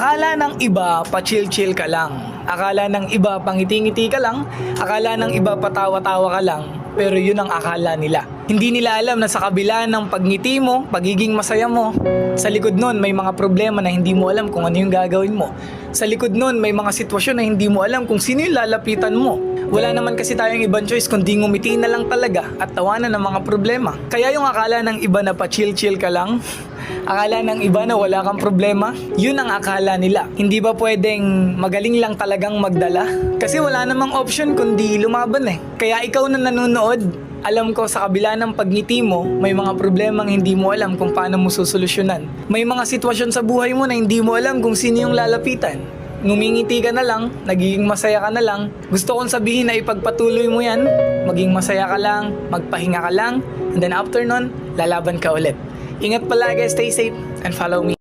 Akala ng iba, pa-chill-chill ka lang. Akala ng iba, pangiti-ngiti ka lang. Akala ng iba, patawa-tawa ka lang. Pero yun ang akala nila. Hindi nila alam na sa kabila ng pagngiti mo, pagiging masaya mo, sa likod nun may mga problema na hindi mo alam kung ano yung gagawin mo. Sa likod nun may mga sitwasyon na hindi mo alam kung sino yung lalapitan mo. Wala naman kasi tayong ibang choice kundi ngumiti na lang talaga at tawanan ng mga problema. Kaya yung akala ng iba na pa-chill-chill ka lang, akala ng iba na wala kang problema, yun ang akala nila. Hindi ba pwedeng magaling lang talagang magdala? Kasi wala namang option kundi lumaban eh. Kaya ikaw na nanonood, alam ko sa kabila ng pagngiti mo, may mga problemang hindi mo alam kung paano mo susolusyonan. May mga sitwasyon sa buhay mo na hindi mo alam kung sino yung lalapitan. Ngumingiti ka na lang, nagiging masaya ka na lang. Gusto kong sabihin na ipagpatuloy mo yan, maging masaya ka lang, magpahinga ka lang, and then after nun, lalaban ka ulit. Ingat palagi, stay safe, and follow me.